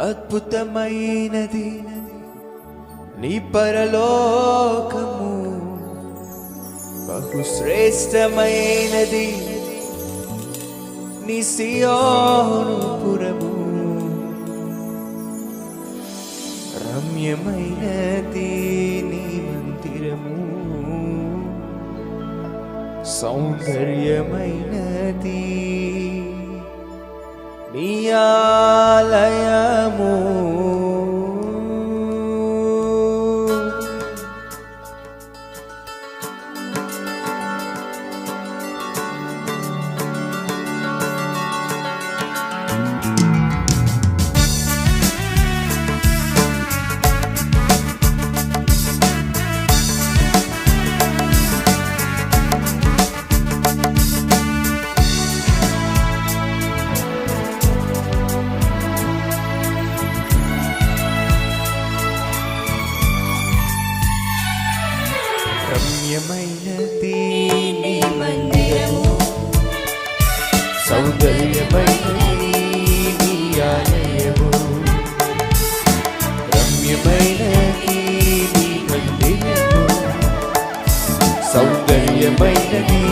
అద్భుతమైనది నీ పరలోకము, బహుశ్రేష్టమైనది నీ సియోను పురము, రమ్యమైనది నీ మందిరము, సౌందర్యమైనది నీ ఆలయము. రమ్యమైనది నీ మందిరము, సౌందర్యమైనది నీ ఆలయము, రమ్యమైనది నీ మందిరము, సౌందర్యమైనది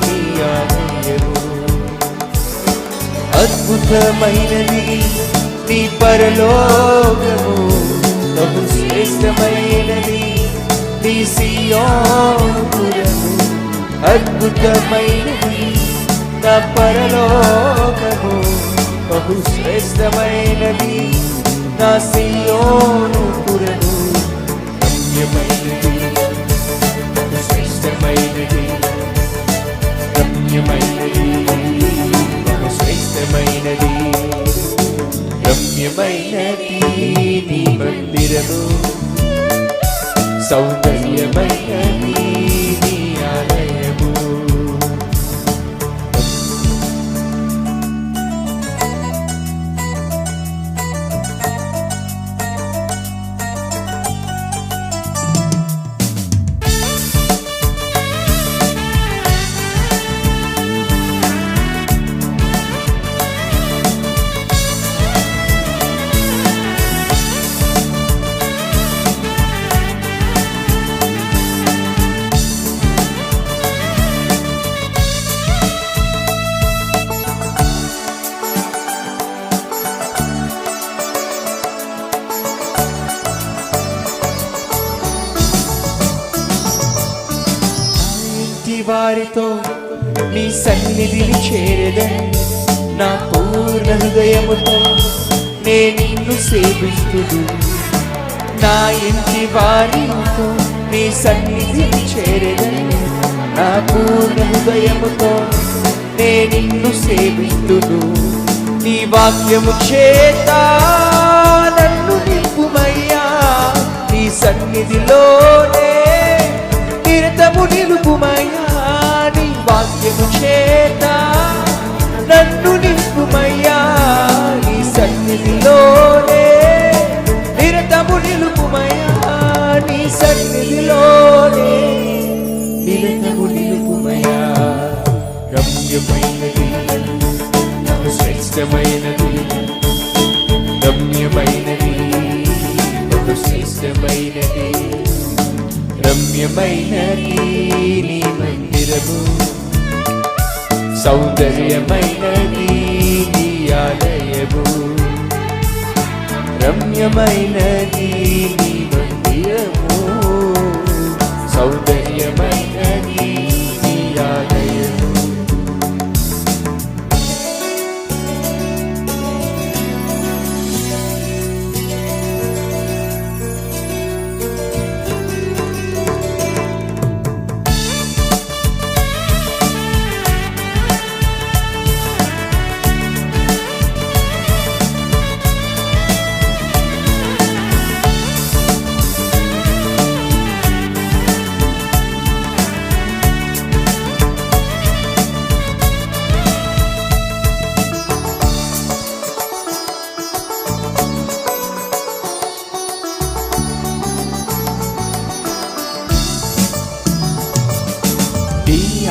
నీ ఆలయము, అద్భుతమైనది నీ పరలోకము, బహుశ్రేష్టమైనది నీ సియోను పురము, అద్భుతమైనది నా పరలోకము, బహుశ్రేష్టమైనది నా సియోను పురము, రమ్యమైనది బహుశ్రేష్టమైనది, రమ్యమైనది బహుశ్రేష్టమైనది, రమ్యమైనది నీ మందిరము, సౌందర్యమైనది నీ ఆలయము. వారితో నీ సన్నిధిని చేరదని నా పూర్ణ హృదయముతో నేను నిన్ను సేవిస్తుడు. నా ఇంటి వారితో నీ సన్నిధిని చేరదని నా పూర్ణ హృదయముతో నేను నిన్ను సేవిస్తుడు. నీ వాక్యము చేత నన్ను నింపుమయ్యా, నీ సన్నిధిలోనే నిరతము నిలుపుమయ్యా, నీ వాక్యము చేత నన్ను నింపుమయ్యా, నీ సన్నిధిలోనే నిరతము నిలుపుమయ్యా, నీ సన్నిధిలోనే నిరతము నిలుపుమయ్యా. రమ్యమైనది బహుశ్రేష్టమైనది, రమ్యమైనది బహుశ్రేష్టమైనది, రమ్యమైనది నీ మందిరము, సౌందర్యమైనది నీ ఆలయము, రమ్యమైనది నీ మందిరము, సౌందర్యమైనది నీ ఆలయము.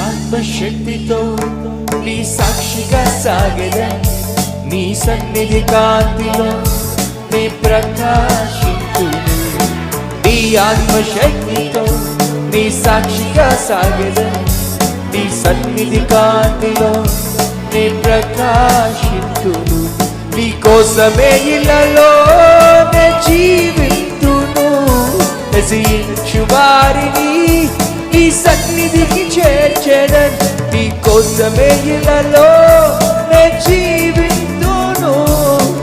ఆత్మశక్తితో నీ సాక్షిగా సాగెదా, నీ సన్నిధి కాంతిలో నీ ప్రకాశింతును నీ ఆత్మశక్తితో నీ సాక్షిగా సాగెదను నీ సన్నిధి కాంతిలో నీ ప్రకాశింతును నీ కోసమే ఇళ్ళలో నే జీవితును నశించు వారిని నీ సన్నిధికి చేర్చెదను నీ కోసమే ఇళ్ళలో నే జీవితును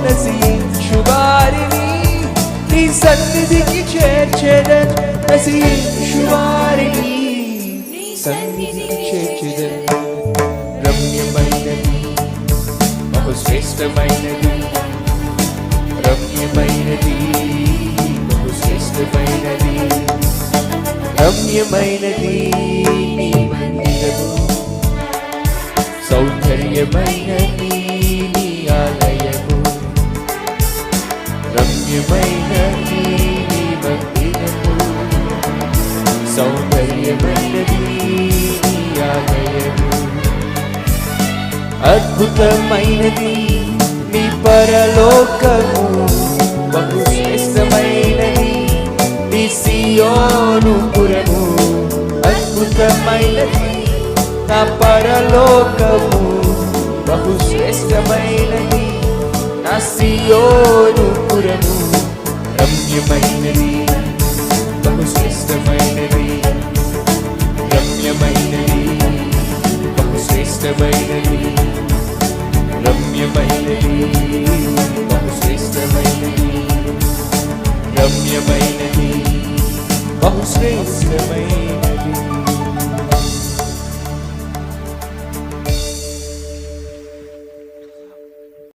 నశించు వారిని నీ సన్నిధికి చేర్చెదను నశించు వారిని సన్నిధికి చేర్చెదను రమ్యమైనది బహుశ్రేష్టమైనది రమ్యమైనది బహుశ్రేష్టమైనది రమ్యమైనది నీ మందిరము సౌందర్యమైనది నీ ఆలయము రమ్యమైనది నీ మందిరము సౌందర్యమైనది నీ ఆలయము అద్భుతమైనది నీ పరలోకము బహుశ్రేష్టమైనది నీ సియోను పురము అద్భుతమైనది నా పరలోకము బహుశ్రేష్టమైనది నా సియోను పురము రమ్యమైనది బహుశ్రేష్టమైనది రమ్యమైనది బహుశ్రేష్టమైనది రమ్యమైనది